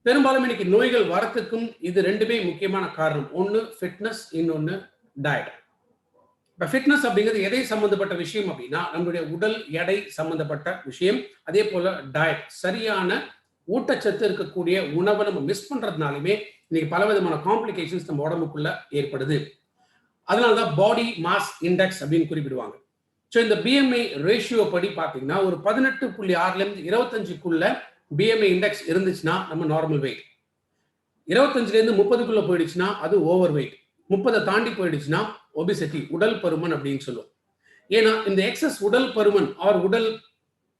பெரும்பாலும் இன்னைக்கு நோய்கள் வரத்துக்கும் இது ரெண்டுமே முக்கியமான காரணம். ஒன்னு ஃபிட்னஸ், இன்னொன்னு டயட். இப்ப ஃபிட்னஸ் அப்படிங்கிறது எதை சம்பந்தப்பட்ட விஷயம் அப்படின்னா நம்மளுடைய உடல் எடை சம்பந்தப்பட்ட விஷயம். அதே போல டயட், சரியான ஊட்டச்சத்து இருக்கக்கூடிய உணவை நம்ம மிஸ் பண்றதுனாலுமே இன்னைக்கு பல விதமான காம்ப்ளிகேஷன்ஸ் நம்ம உடம்புக்குள்ள ஏற்படுது. அதனாலதான் பாடி மாஸ் இண்டெக்ஸ் அப்படின்னு குறிப்பிடுவாங்க. ஸோ இந்த பிஎம்ஐ ரேஷியோ படி பார்த்தீங்கன்னா ஒரு 18.6ல இருந்து 25க்குள்ள பிஎம்ஐ இண்டெக்ஸ் இருந்துச்சுன்னா நம்ம நார்மல் வெயிட். 25ல இருந்து 30க்குள்ள போயிடுச்சுன்னா அது ஓவர் வெயிட். 30 தாண்டி போயிடுச்சுன்னா ஒபிசிட்டி, உடல் பருமன் அப்படின்னு சொல்லுவோம். ஏன்னா இந்த எக்ஸஸ் உடல் பருமன் ஆர் உடல்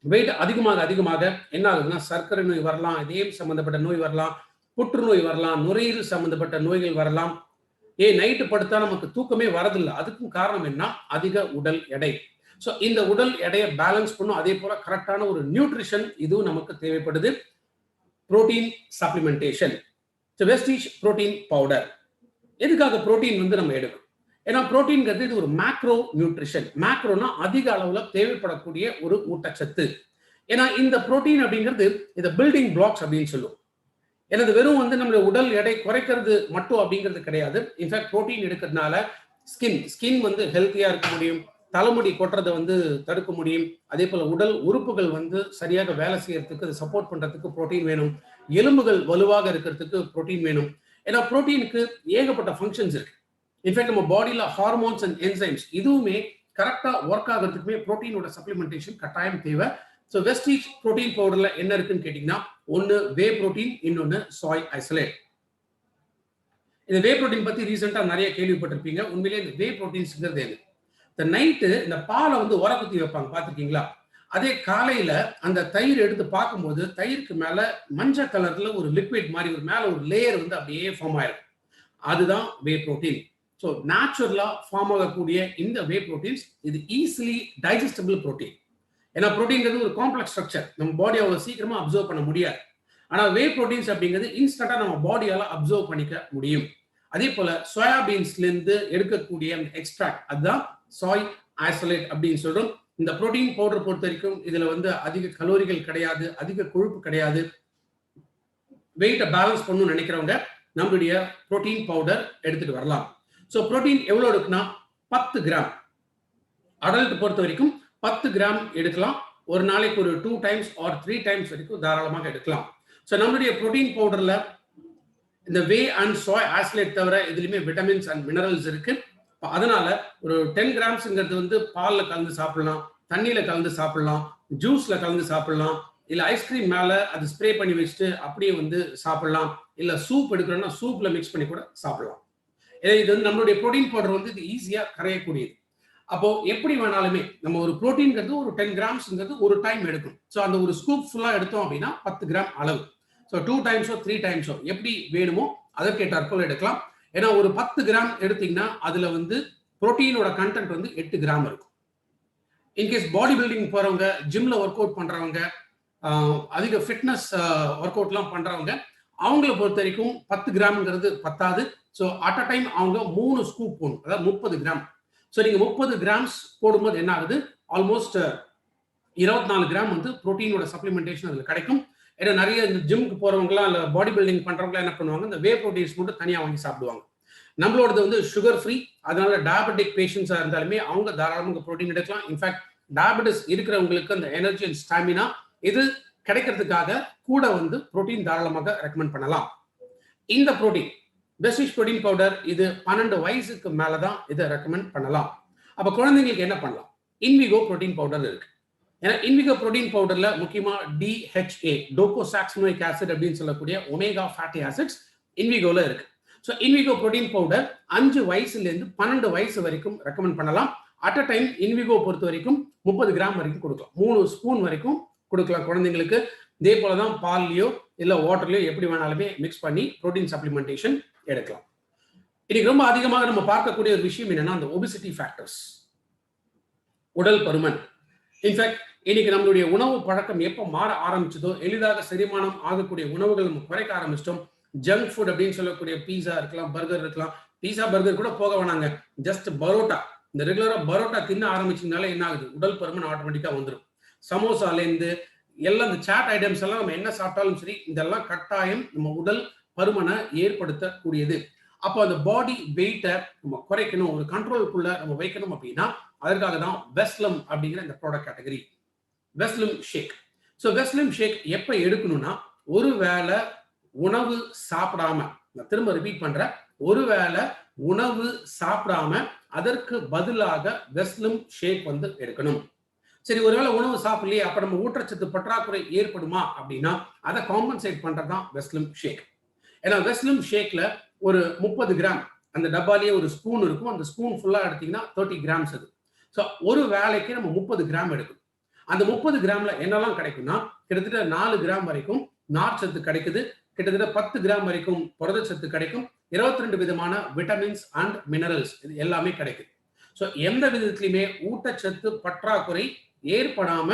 வெயிட் அதிகமாக அதிகமாக என்ன ஆகுதுன்னா சர்க்கரை நோய் வரலாம், இதயம் சம்பந்தப்பட்ட நோய் வரலாம், புற்றுநோய் வரலாம், நுரையீரல் சம்பந்தப்பட்ட நோய்கள் வரலாம். நைட்டு படுத்தா நமக்கு தூக்கமே வரதில்லை. அதுக்கும் காரணம் என்ன? அதிக உடல் எடை. ஸோ இந்த உடல் எடையை பேலன்ஸ் பண்ணும். அதே போல கரெக்டான ஒரு நியூட்ரிஷன் இதுவும் நமக்கு தேவைப்படுது. Protein supplementation. Vestige protein powder. எதுக்காக புரோட்டீன் நம்ம எடுக்கணும்? ஏன்னா புரோட்டீன்ங்கிறது இது ஒரு மேக்ரோ நியூட்ரிஷன். மேக்ரோனா அதிக அளவுல தேவைப்படக்கூடிய ஒரு ஊட்டச்சத்து. ஏன்னா இந்த புரோட்டீன் அப்படிங்கிறது இந்த பில்டிங் பிளாக்ஸ் அப்படின்னு சொல்லுவோம். எனது வெறும் நம்மளுடைய உடல் எடை குறைக்கிறது மட்டும் அப்படிங்கிறது கிடையாது. இன்ஃபேக்ட் புரோட்டீன் எடுக்கிறதுனால ஸ்கின் ஹெல்த்தியா இருக்க முடியும், தலைமுடி கொட்டுறதை தடுக்க முடியும். அதே போல உடல் உறுப்புகள் சரியாக வேலை செய்யறதுக்கு, அதை சப்போர்ட் பண்றதுக்கு புரோட்டீன் வேணும். எலும்புகள் வலுவாக இருக்கிறதுக்கு புரோட்டீன் வேணும். ஏன்னா புரோட்டீனுக்கு ஏகப்பட்ட ஃபங்க்ஷன்ஸ் இருக்கு. இன்ஃபேக்ட் நம்ம பாடியில ஹார்மோன்ஸ் அண்ட் என்சைம்ஸ் இதுவுமே கரெக்டா ஒர்க் ஆகிறதுக்குமே புரோட்டீனோட சப்ளிமெண்டேஷன் கட்டாயம் தேவை. ஸோ வெஸ்டீஜ் புரோட்டீன் பவுடர்ல என்ன இருக்குன்னு கேட்டீங்கன்னா ஒன்னு வே புரோட்டீன், இன்னொன்னு சாய் ஐசோலேட். இந்த வே புரோட்டீன் பத்தி ரீசெண்டா நிறைய கேள்விப்பட்டிருப்பீங்க. உண்மையிலேயே இந்த வே புரோட்டீன்ஸ்ங்கிறது என்ன? இந்த நைட்டு இந்த பாலை உர குத்தி வைப்பாங்க, பார்த்துருக்கீங்களா? அதே காலையில அந்த தயிர் எடுத்து பார்க்கும்போது தயிருக்கு மேல மஞ்சள் கலர்ல ஒரு லிக்விட் மாதிரி ஒரு மேல ஒரு லேயர் அப்படியே ஃபார்ம் ஆயிருக்கும். அதுதான் வே புரோட்டீன். ஸோ நேச்சுரலா ஃபார்ம் ஆகக்கூடிய இந்த வே புரோட்டீன்ஸ் இது ஈஸிலி டைஜஸ்டபிள் புரோட்டீன். ஏன்னா புரோட்டீன்ங்கிறது ஒரு காம்ப்ளெக்ஸ் ஸ்ட்ரக்சர், நம்ம பாடி அவ்வளவு சீக்கிரமா அப்சர்வ் பண்ண முடியாது. ஆனா வே புரோட்டீன்ஸ் அப்படிங்கிறது இன்ஸ்டன்டா நம்ம பாடியால அப்சர்வ் பண்ணிக்க முடியும். அதே போல சோயாபீன்ஸ்ல இருந்து எடுக்கக்கூடிய அந்த எக்ஸ்ட்ராக்ட் அதுதான் சாய் ஐசோலேட் அப்படின்னு சொல்றோம். இந்த புரோட்டீன் பவுடர் பொறுத்த வரைக்கும் இதுல அதிக கலோரிகள் கிடையாது, அதிக கொழுப்பு கிடையாது. வெயிட்டை பேலன்ஸ் பண்ணணும்னு நினைக்கிறவங்க நம்மளுடைய புரோட்டீன் பவுடர் எடுத்துட்டு வரலாம். ஸோ புரோட்டீன் எவ்வளவு எடுக்குன்னா 10 கிராம். அடல்ட் பொறுத்த வரைக்கும் 10 கிராம் எடுக்கலாம். ஒரு நாளைக்கு ஒரு 2 டைம்ஸ் ஆர் 3 டைம்ஸ் வரைக்கும் தாராளமாக எடுக்கலாம். ஸோ நம்மளுடைய புரோட்டீன் பவுடர்ல இந்த வே அண்ட் சாய் ஐசோலேட் தவிர இதுலயுமே விட்டமின்ஸ் அண்ட் மினரல்ஸ் இருக்கு. அதனால ஒரு 10 கிராம்ஸ்ங்கிறது பால்ல கலந்து சாப்பிடலாம், தண்ணியில கலந்து சாப்பிடலாம், ஜூஸ்ல கலந்து சாப்பிடலாம், இல்ல ஐஸ்கிரீம் மேல அது ஸ்ப்ரே பண்ணி வச்சுட்டு அப்படியே சாப்பிடலாம். இல்ல சூப் எடுக்கிறோம்னா சூப்ல மிக்ஸ் பண்ணி கூட சாப்பிடலாம். இது நம்மளுடைய புரோட்டீன் பவுடர் இது ஈஸியா கரையக்கூடியது. அப்போ எப்படி வேணாலுமே நம்ம ஒரு புரோட்டீன்ங்கிறது ஒரு 10 கிராம்ஸ்ங்கிறது ஒரு டைம் எடுக்கும். ஸோ அந்த ஒரு ஸ்கூப் ஃபுல்லா எடுத்தோம் அப்படின்னா 10 கிராம் அளவு. ஸோ 2 டைம்ஸோ 3 டைம்ஸோ எப்படி வேணுமோ அதற்கேற்றாற்போல் எடுக்கலாம். ஏன்னா ஒரு 10 கிராம் எடுத்தீங்கன்னா அதுல புரோட்டீனோட கண்டென்ட் 8 கிராம் இருக்கும். இன்கேஸ் பாடி பில்டிங் போறவங்க, ஜிம்ல ஒர்க் அவுட் பண்றவங்க, அதிக ஃபிட்னஸ் ஒர்க் அவுட்லாம் பண்றவங்க அவங்கள பொறுத்த வரைக்கும் 10 கிராம்ங்கிறது பத்தாது. ஸோ அட் அ டைம் அவங்க 3 ஸ்கூப் போடணும், அதாவது 30 கிராம். ஸோ நீங்க 30 கிராம்ஸ் போடும்போது என்ன ஆகுது? ஆல்மோஸ்ட் 24 கிராம் புரோட்டீனோட சப்ளிமெண்டேஷன் அதுல கிடைக்கும். ஏன்னா நிறைய இந்த ஜிம்க்கு போறவங்கலாம் இல்ல பாடி பில்டிங் பண்றவங்களாம் என்ன பண்ணுவாங்க, இந்த வே புரோட்டீன்ஸ் மட்டும் தனியா வாங்கி சாப்பிடுவாங்க. நம்மளோடது சுகர் ஃப்ரீ. அதனால டயபெட்டிக் பேஷண்ட்ஸா இருந்தாலுமே அவங்க தாராளமாக புரோட்டீன் எடுக்கலாம். இன்ஃபேக்ட் டயபெட்டிஸ் இருக்கிறவங்களுக்கு அந்த எனர்ஜி அண்ட் ஸ்டாமினா இது கிடைக்கிறதுக்காக கூட புரோட்டீன் தாராளமாக ரெக்கமெண்ட் பண்ணலாம். இந்த புரோட்டீன் வெஸ்டீஜ் புரோட்டீன் பவுடர் இது 12 வயசுக்கு மேலதான் இதை ரெக்கமெண்ட் பண்ணலாம். அப்ப குழந்தைங்களுக்கு என்ன பண்ணலாம்? இன்விகோ புரோட்டீன் பவுடர் இருக்கு. ஏன்னா இன்விகோ புரோட்டீன் பவுடர்ல முக்கியமா DHA டோகோசாக்சினோயிக் ஆசிட் அப்படின்னு சொல்லக்கூடிய ஒமேகா ஃபேட்டி ஆசிட்ஸ் இன்விகோல இருக்கு. ஸோ இன்விகோ புரோட்டீன் பவுடர் 5 வயசுல இருந்து 12 வயசு வரைக்கும் ரெக்கமெண்ட் பண்ணலாம். அட் அ டைம் இன்விகோ பொறுத்த வரைக்கும் 30 கிராம் வரைக்கும் கொடுக்கலாம். 3 ஸ்பூன் வரைக்கும் கொடுக்கலாம் குழந்தைங்களுக்கு. இதே போலதான் பால்லயோ இல்ல வாட்டர்லயோ எப்படி வேணாலுமே மிக்ஸ் பண்ணி புரோட்டீன் சப்ளிமெண்டேஷன் எடுக்கலாம். இன்னைக்கு ரொம்ப அதிகமாக நம்ம பார்க்கக்கூடிய ஒரு விஷயம் என்னன்னா அந்த ஒபிசிட்டி ஃபேக்டர்ஸ், உடல் பருமன். இன்ஃபேக்ட் இன்னைக்கு நம்மளுடைய உணவு பழக்கம் எப்போ மாற ஆரம்பிச்சதோ, எளிதாக செரிமானம் ஆகக்கூடிய உணவுகள் நம்ம குறைக்க ஆரம்பிச்சிட்டோம். ஜங்க் ஃபுட் அப்படின்னு சொல்லக்கூடிய பீஸா இருக்கலாம், பர்கர் இருக்கலாம். பீஸா பர்கர் கூட போக வேணாங்க, ஜஸ்ட் பரோட்டா. இந்த ரெகுலரா பரோட்டா தின்ன ஆரம்பிச்சதுனால என்ன ஆகுது? உடல் பருமன் ஆட்டோமேட்டிக்கா வந்துடும். சமோசாலேருந்து எல்லாம் இந்த சாட் ஐட்டம்ஸ் எல்லாம் நம்ம என்ன சாப்பிட்டாலும் சரி, இதெல்லாம் கட்டாயம் நம்ம உடல் பருமனை ஏற்படுத்தக்கூடியது. அப்போ அந்த பாடி வெயிட்டை நம்ம குறைக்கணும், ஒரு கண்ட்ரோலுக்குள்ள நம்ம வைக்கணும் அப்படின்னா அதற்காக தான் வெஸ்லம் அப்படிங்கிற இந்த ப்ராடக்ட் கேட்டகரி. வெஸ்லிம் ஷேக். ஸோ வெஸ்லிம் ஷேக் எப்போ எடுக்கணும்னா, ஒரு வேளை உணவு சாப்பிடாம, நான் திரும்ப ரிப்பீட் பண்றேன், ஒரு வேளை உணவு சாப்பிடாம அதற்கு பதிலாக வெஸ்லிம் ஷேக் வந்து எடுக்கணும். சரி, ஒருவேளை உணவு சாப்பிடலையே, அப்ப நம்ம ஊட்டச்சத்து பற்றாக்குறை ஏற்படுமா அப்படின்னா அதை காம்பன்சேட் பண்றதுதான் வெஸ்லிம் ஷேக். ஏன்னா வெஸ்லிம் ஷேக்ல ஒரு 30 கிராம் அந்த டப்பாலேயே ஒரு ஸ்பூன் இருக்கும். அந்த ஸ்பூன் ஃபுல்லா எடுத்தீங்கன்னா 30 கிராம்ஸ் அது. ஸோ ஒரு வேளைக்கு நம்ம 30 கிராம் எடுக்கணும். அந்த 30 கிராம்ல என்னெல்லாம் கிடைக்கும்னா, கிட்டத்தட்ட 4 கிராம் வரைக்கும் நார்ச்சத்து கிடைக்குது, கிட்டத்தட்ட 10 கிராம் வரைக்கும் புரதச்சத்து கிடைக்கும், 22 விதமான விட்டமின்ஸ் அண்ட் மினரல்ஸ் இது எல்லாமே கிடைக்குது. ஸோ எந்த விதத்திலுமே ஊட்டச்சத்து பற்றாக்குறை ஏற்படாம,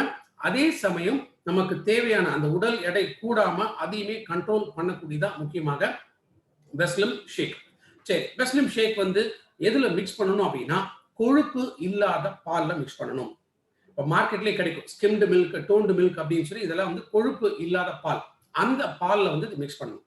அதே சமயம் நமக்கு தேவையான அந்த உடல் எடை கூடாம அதையுமே கண்ட்ரோல் பண்ணக்கூடியதா முக்கியமாக வெஸ்லிம் ஷேக். சரி, வெஸ்லிம் ஷேக் வந்து எதுல மிக்ஸ் பண்ணணும் அப்படின்னா, கொழுப்பு இல்லாத பால்ல மிக்ஸ் பண்ணணும். இப்போ மார்க்கெட்லேயே கிடைக்கும் ஸ்கிம்டு மில்க், டோன்டு மில்க் அப்படின்னு சொல்லி, இதெல்லாம் வந்து கொழுப்பு இல்லாத பால். அந்த பால்ல வந்து மிக்ஸ் பண்ணணும்.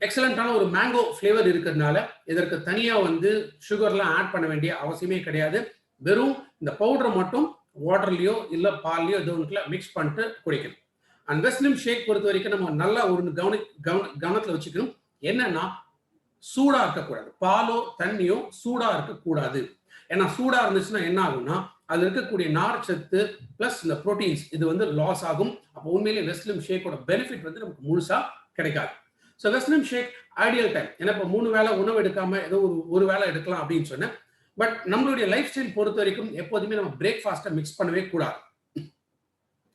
எக்ஸலண்டான ஒரு மேங்கோ ஃபிளேவர் இருக்கிறதுனால இதற்கு தனியா வந்து சுகர்லாம் ஆட் பண்ண வேண்டிய அவசியமே கிடையாது. வெறும் இந்த பவுடரை மட்டும் வாட்டர்லயோ இல்ல பால்லயோ ஏதோ ஒன்றுல மிக்ஸ் பண்ணிட்டு குடிக்கணும். அண்ட் வெஸ்லிம் ஷேக் பொறுத்த வரைக்கும் நம்ம நல்லா ஒரு கவனத்துல வச்சுக்கணும். என்னன்னா, சூடா இருக்கக்கூடாது. பாலோ தண்ணியோ சூடா இருக்கக்கூடாது. ஏன்னா சூடா இருந்துச்சுன்னா என்ன ஆகும்னா, அதுல இருக்கக்கூடிய நார் சத்து பிளஸ் இந்த புரோட்டீன்ஸ் இது வந்து லாஸ் ஆகும். அப்போ உண்மையிலேயே வெஸ்லிம் ஷேக்கோட பெனிஃபிட் வந்து நமக்கு முழுசா கிடைக்காது. ஸோ வெஸ்லிம் ஷேக் ஐடியல் டைம். ஏன்னா இப்போ 3 வேளை உணவு எடுக்காம ஏதோ ஒரு வேளை எடுக்கலாம் அப்படின்னு சொன்னேன். பட் நம்மளுடைய லைஃப் ஸ்டைல் பொறுத்த வரைக்கும் எப்போதுமே நம்ம பிரேக்ஃபாஸ்ட்டை மிக்ஸ் பண்ணவே கூடாது.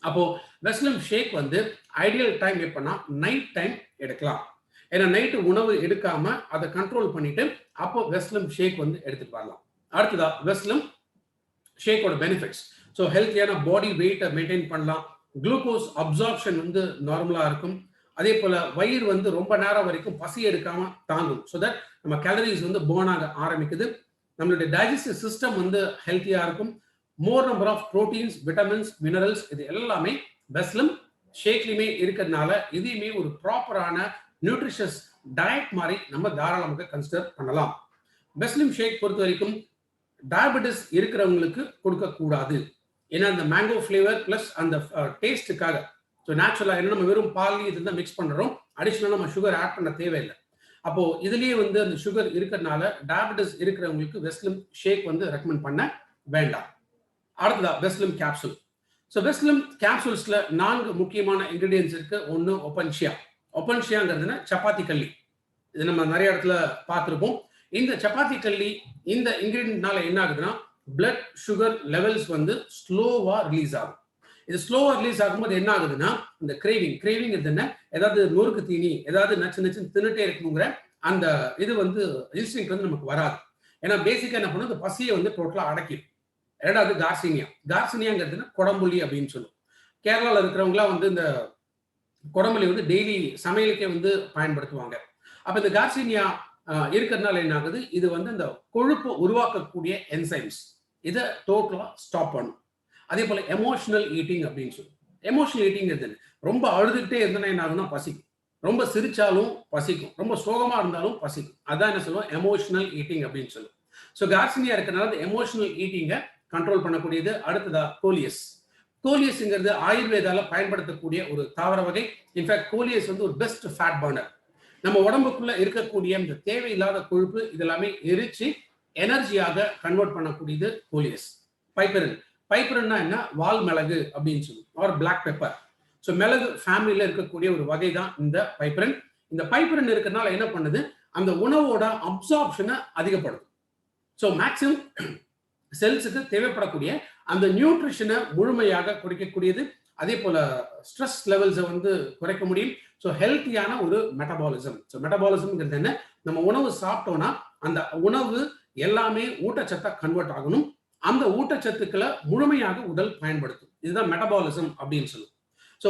அப்போ வெஸ்லிம் ஷேக் வந்து ஐடியல் டைம் எப்பன்னா நைட் டைம் எடுக்கலாம். ஏன்னா நைட்டு உணவு எடுக்காம அதை கண்ட்ரோல் பண்ணிட்டு அப்போ வெஸ்லிம் ஷேக் வந்து எடுத்துட்டு வரலாம். அடுத்ததா வெஸ்லிம் ஷேக்கோட பெனிஃபிட்ஸ். ஸோ ஹெல்த்தியான பாடி வெயிட்டை மெயின்டைன் பண்ணலாம். குளுக்கோஸ் அப்சார்ப்ஷன் வந்து நார்மலா இருக்கும். அதே போல வயிறு வந்து ரொம்ப நேரம் வரைக்கும் பசி எடுக்காம தாங்கும். ஸோ தட் நம்ம கேலரிஸ் வந்து பர்ன் ஆக ஆரம்பிக்குது. நம்மளுடைய டைஜஸ்டிவ் சிஸ்டம் வந்து ஹெல்த்தியா இருக்கும். More number of proteins, vitamins, minerals இது எல்லாமே வெஸ்லிம் ஷேக்லயுமே இருக்கிறதுனால இதையுமே ஒரு ப்ராப்பரான நியூட்ரிஷியஸ் டயட் மாதிரி நம்ம தாராளமாக கன்சிடர் பண்ணலாம். வெஸ்லிம் ஷேக் பொறுத்த வரைக்கும் டயபெட்டிஸ் இருக்கிறவங்களுக்கு கொடுக்கக்கூடாது. ஏன்னா அந்த மேங்கோ ஃபிளேவர் பிளஸ் அந்த டேஸ்ட்டுக்காக. ஸோ நேச்சுரலாக என்ன நம்ம வெறும் பால் இதுதான் மிக்ஸ் பண்ணுறோம், அடிஷ்னலாக நம்ம சுகர் ஆட் பண்ண தேவையில்லை. அப்போ இதுலயே வந்து அந்த சுகர் இருக்கிறதுனால டயபெட்டிஸ் இருக்கிறவங்களுக்கு வெஸ்லிம் ஷேக் வந்து ரெக்கமெண்ட் பண்ண வேண்டாம். அடுத்ததா வெஸ்லிம் கேப்சூல். ஸோ வெஸ்லிம் கேப்சூல்ஸ்ல 4 முக்கியமான இன்கிரீடியன்ஸ் இருக்கு. ஒன்று ஒப்பன்ஷியா. ஒப்பன்ஷியாங்கிறதுனா சப்பாத்தி கல்லி. இது நம்ம நிறைய இடத்துல பார்த்துருப்போம். இந்த சப்பாத்தி கல்லி இந்த இன்கிரீடியன்ட்னால என்ன ஆகுதுன்னா, பிளட் சுகர் லெவல்ஸ் வந்து ஸ்லோவா ரிலீஸ் ஆகும். இது ஸ்லோவா ரிலீஸ் ஆகும்போது என்ன ஆகுதுன்னா, இந்த கிரேவிங் என்ன, ஏதாவது நொறுக்கு தீனி ஏதாவது நச்சு தின்னுட்டே இருக்கணுங்கிற அந்த இது வந்து இன்ஸ்டிங்க்ட் வந்து நமக்கு வராது. ஏன்னா பேசிக்கா என்ன பண்ணும், இந்த பசியை வந்து டோட்டலா அடக்கிடும். ரெண்டாவது கார்சினியாங்கிறதுனா கொடம்புளி அப்படின்னு சொல்லுவோம். கேரளாவில் இருக்கிறவங்களாம் வந்து இந்த கொடம்புளி வந்து டெய்லி சமையலுக்கே வந்து பயன்படுத்துவாங்க. அப்ப இந்த கார்சினியா இருக்கிறதுனால என்ன ஆகுது, இது வந்து இந்த கொழுப்பு உருவாக்கக்கூடிய என்சைம்ஸ் இதை டோட்டலா ஸ்டாப் பண்ணும். அதே போல எமோஷனல் ஈட்டிங் அப்படின்னு சொல்லுவோம். எமோஷனல் ஈட்டிங் எது, ரொம்ப அழுதுகிட்டே இருந்தனா என்ன ஆகுதுன்னா பசிக்கும், ரொம்ப சிரிச்சாலும் பசிக்கும், ரொம்ப சோகமா இருந்தாலும் பசிக்கும். அதான் என்ன சொல்லுவோம், எமோஷனல் ஈட்டிங் அப்படின்னு சொல்லுவோம். ஸோ கார்சினியா இருக்கிறனால இந்த எமோஷனல் ஈட்டிங்கை கண்ட்ரோல் பண்ணக்கூடியது. அடுத்ததா கோலியஸ். கோலியஸ்ங்கிறது ஆயுர்வேதால பயன்படுத்தக்கூடிய ஒரு தாவர வகை. இன்ஃபேக்ட் கோலியஸ் வந்து ஒரு பெஸ்ட் ஃபேட் பர்னர். நம்ம உடம்புக்குள்ள இருக்கக்கூடிய இந்த தேவையில்லாத கொழுப்பு இதெல்லாமே எரிச்சு எனர்ஜியாக கன்வெர்ட் பண்ணக்கூடியது கோலியஸ். பைப்பரின்னா என்ன, வால் மிளகு அப்படின்னு சொல்லுவோம், ஆர் பிளாக் பெப்பர். ஸோ மிளகு ஃபேமிலியில இருக்கக்கூடிய ஒரு வகை தான் இந்த பைப்பரின். இந்த பைப்பரின் இருக்கிறதுனால என்ன பண்ணுது, அந்த உணவோட அப்சார்ப்ஷனை அதிகப்படுத்தும். ஸோ மேக்சிமம் செல்ஸுக்கு தேவைப்படக்கூடிய அந்த நியூட்ரிஷனை முழுமையாக குறைக்கக்கூடியது. அதே போல ஸ்ட்ரெஸ் லெவல்ஸை வந்து குறைக்க முடியும். ஸோ ஹெல்த்தியான ஒரு மெட்டபாலிசம். ஸோ மெட்டபாலிசம்ங்கிறது என்ன, நம்ம உணவு சாப்பிட்டோம்னா அந்த உணவு எல்லாமே ஊட்டச்சத்தை கன்வெர்ட் ஆகணும். அந்த ஊட்டச்சத்துக்களை முழுமையாக உடல் பயன்படுத்தும். இதுதான் மெட்டபாலிசம் அப்படின்னு சொல்லுவோம். ஸோ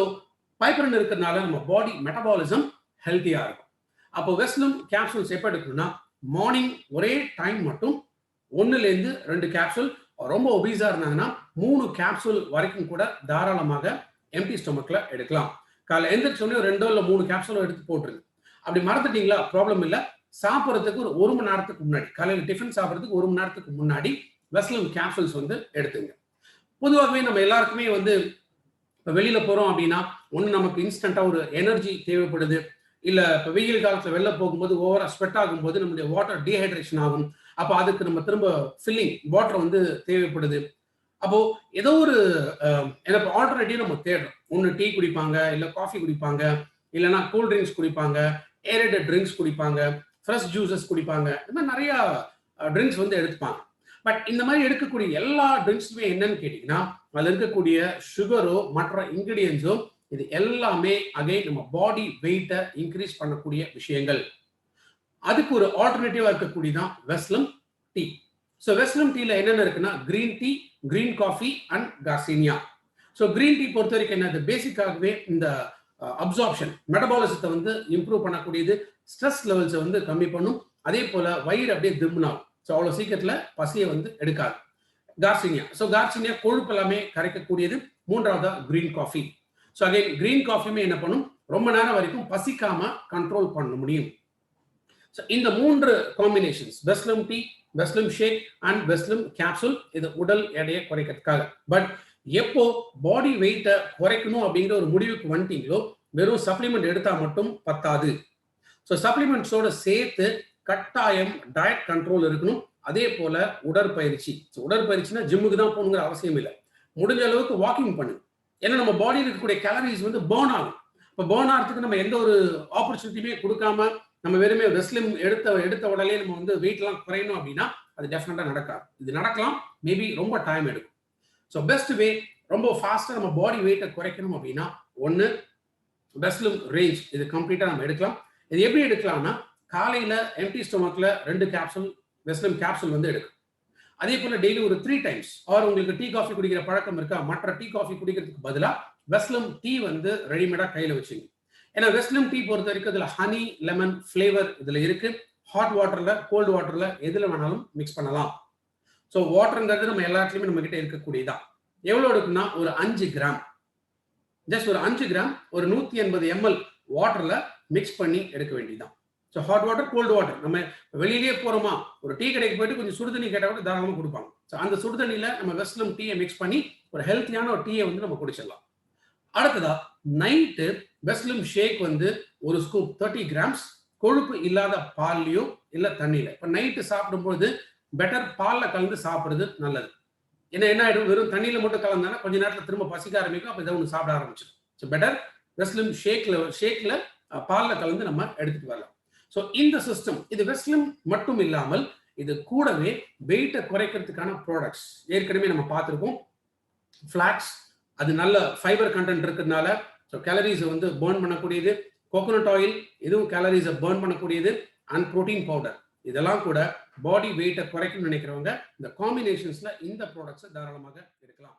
பைப்பரின் இருக்கிறதுனால நம்ம பாடி மெட்டபாலிசம் ஹெல்த்தியா இருக்கும். அப்போ வெஸ்லிம் கேப்சூல்ஸ் எப்போ எடுக்கணும்னா, மார்னிங் ஒரே டைம் மட்டும் 1-2 கேப்சூல். ரொம்ப ஒபீஸா இருந்தாங்கன்னா 3 கேப்சூல் வரைக்கும் கூட தாராளமாக எம்டி ஸ்டொமக்ல எடுக்கலாம். காலைல எந்திரிச்சோடனே ஒரு 2 இல்ல 3 கேப்சூலோ எடுத்து போட்டுருங்க. அப்படி மறந்துட்டீங்களா? ப்ராப்ளம் இல்ல. சாப்பிடுறதுக்கு ஒரு 1 மணி நேரத்துக்கு முன்னாடி, காலையில டிஃபன் சாப்பிடுறதுக்கு 1 மணி நேரத்துக்கு முன்னாடி வெஸ்லிம் கேப்சூல்ஸ் வந்து எடுத்துங்க. பொதுவாகவே நம்ம எல்லாருக்குமே வந்து இப்போ வெளியில போறோம் அப்படின்னா, ஒன்று நமக்கு இன்ஸ்டன்டா ஒரு எனர்ஜி தேவைப்படுது. இல்ல இப்போ வெயில் காலத்துல வெளில போகும்போது ஓவரா ஸ்வெட் ஆகும்போது நம்முடைய வாட்டர் டீஹைட்ரேஷன் ஆகும். அப்போ அதுக்கு நம்ம திரும்ப ஃபில்லிங் வாட்டர் வந்து தேவைப்படுது. அப்போ ஏதோ ஒரு எனக்கு ஆல்டர்னேட்டிவ் நம்ம தேடுறோம். ஒன்று டீ குடிப்பாங்க, இல்ல காஃபி குடிப்பாங்க, இல்லைன்னா கூல் ட்ரிங்க்ஸ் குடிப்பாங்க, ஏரேட்டட் ட்ரிங்க்ஸ் குடிப்பாங்க, ஃப்ரெஷ் ஜூசஸ் குடிப்பாங்க. இந்த மாதிரி நிறைய ட்ரிங்க்ஸ் வந்து எடுத்துப்பாங்க. பட் இந்த மாதிரி எடுக்கக்கூடிய எல்லா ட்ரிங்க்ஸுமே என்னன்னு கேட்டீங்கன்னா, அதில் இருக்கக்கூடிய சுகரோ மற்ற இன்கிரீடியன்ஸோ இது எல்லாமே அகைன் நம்ம பாடி வெயிட்டை இன்க்ரீஸ் பண்ணக்கூடிய விஷயங்கள். அதுக்கு ஒரு ஆல்டர்னேட்டிவா இருக்கக்கூடியதான் வெஸ்லம் டீ. ஸோ வெஸ்லம் டீல என்னென்ன இருக்குன்னா, green tea, green coffee and garcinia. So green tea பொறுத்த வரைக்கும் என்னது, பேசிக்காகவே இந்த அப்சார்ப்ஷன் மெட்டபாலிசத்தை வந்து இம்ப்ரூவ் பண்ணக்கூடியது, ஸ்ட்ரெஸ் லெவல்ஸை வந்து கம்மி பண்ணும். அதே போல வயிறு அப்படியே திம்னாகும். ஸோ அவ்வளோ சீக்கிரத்தில் பசியை வந்து எடுக்காது. கார்சினியா, ஸோ கார்சினியா கொழுப்பு எல்லாமே கரைக்கக்கூடியது. மூன்றாவதா green coffee. So again green காஃபியுமே என்ன பண்ணும், ரொம்ப நேரம் வரைக்கும் பசிக்காம கண்ட்ரோல் பண்ண முடியும். ஸோ இந்த 3 combinations, Veslim tea, Veslim shake and Veslim capsule, இது உடல் எடையை குறைக்கிறதுக்காக. பட் எப்போ பாடி வெயிட்டை குறைக்கணும் அப்படிங்கிற ஒரு முடிவுக்கு வந்துட்டீங்களோ, வெறும் சப்ளிமெண்ட் எடுத்தா மட்டும் பத்தாது. ஸோ சப்ளிமெண்ட்ஸோட சேர்த்து கட்டாயம் டயட் கண்ட்ரோல் இருக்கணும். அதே போல உடற்பயிற்சி. உடற்பயிற்சினா ஜிம்முக்கு தான் போகணுங்கிற அவசியம் இல்லை. முடிஞ்ச அளவுக்கு வாக்கிங் பண்ணு. ஏன்னா நம்ம பாடியில் இருக்கக்கூடிய கேலரிஸ் வந்து பர்ன் ஆகும். இப்போ பர்ன் ஆகிறதுக்கு நம்ம எந்த ஒரு ஆப்பர்ச்சுனிட்டியுமே கொடுக்காம நம்ம வெறுமே வெஸ்லிம் எடுத்த உடனே நம்ம வந்து வெயிட்லாம் குறையணும் அப்படின்னா அது டெஃபினட்டா நடக்காது. இது நடக்கலாம், மேபி ரொம்ப டைம் எடுக்கும். ஸோ பெஸ்ட் வே, ரொம்ப ஃபாஸ்டா நம்ம பாடி வெயிட்டை குறைக்கணும் அப்படின்னா, ஒன்று வெஸ்லிம் ரேஞ்ச், இது கம்ப்ளீட்டா நம்ம எடுக்கலாம். இது எப்படி எடுக்கலாம்னா, காலையில எம்டி ஸ்டொமக்ல 2 கேப்சூல் வெஸ்லிம் கேப்சூல் வந்து எடுக்கும். அதே போல டெய்லி ஒரு 3 டைம்ஸ், ஆர் உங்களுக்கு டீ காஃபி குடிக்கிற பழக்கம் இருக்கா, மற்ற டீ காஃபி குடிக்கிறதுக்கு பதிலா வெஸ்லிம் டீ வந்து ரெடிமேடா கையில வச்சுங்க. ஏன்னா வெஸ்லிம் டீ பொறுத்த வரைக்கும் இதுல ஹனி லெமன் ஃபிளேவர் இதுல இருக்கு. ஹாட் வாட்டர்ல, கோல்டு வாட்டர்ல எதுல வேணாலும் மிக்ஸ் பண்ணலாம். ஸோ வாட்டர்ங்கிறது நம்ம எல்லாத்துலயுமே நம்ம கிட்ட இருக்கக்கூடியதான். எவ்வளவு எடுக்குன்னா, ஒரு 5 கிராம், ஜஸ்ட் ஒரு 5 கிராம் ஒரு 180 ml வாட்டர்ல மிக்ஸ் பண்ணி எடுக்க வேண்டியதான். So hot water, cold water, நம்ம வெளியிலேயே போறோமா, ஒரு டீ கடைக்கு போயிட்டு கொஞ்சம் சுடுதண்ணி கேட்டால் கூட தாராளமாக கொடுப்பாங்க. ஸோ அந்த சுடுதண்ணியில நம்ம வெஸ்லிம் டீயை மிக்ஸ் பண்ணி ஒரு ஹெல்த்தியான ஒரு டீயை வந்து நம்ம குடிச்சிடலாம். அடுத்ததா நைட்டு வெஸ்லிம் ஷேக் வந்து ஒரு ஸ்கூப் 30 கிராம்ஸ் கொழுப்பு இல்லாத பால்லையோ இல்ல தண்ணியில. இப்போ நைட்டு சாப்பிடும்போது பெட்டர் பால்ல கலந்து சாப்பிடுறது நல்லது. ஏன்னா என்ன ஆயிடும், வெறும் தண்ணியில மட்டும் கலந்தானா கொஞ்ச நேரத்தில் திரும்ப பசிக்க ஆரம்பிக்கும். அப்போ இதை ஒன்று சாப்பிட ஆரம்பிச்சிடும். ஸோ பெட்டர் வெஸ்லிம் ஷேக்ல பால்ல கலந்து நம்ம எடுத்துட்டு வரலாம். ஸோ இந்த சிஸ்டம், இது வெஸ்லிம் மட்டும் இல்லாமல் இது கூடவே வெயிட்டை குறைக்கிறதுக்கான ப்ராடக்ட்ஸ் ஏற்கனவே நம்ம பார்த்துருக்கோம். ஃபிளாக்ஸ், அது நல்ல ஃபைபர் கண்டென்ட் இருக்கிறதுனால ஸோ கேலரிஸை வந்து பர்ன் பண்ணக்கூடியது. கோகோனட் ஆயில், இதுவும் கேலரிஸை பர்ன் பண்ணக்கூடியது. அண்ட் ப்ரோட்டீன் பவுடர், இதெல்லாம் கூட பாடி வெயிட்டை குறைக்கணும்னு நினைக்கிறவங்க இந்த காம்பினேஷன்ஸ்ல இந்த ப்ராடக்ட்ஸை தாராளமாக எடுக்கலாம்.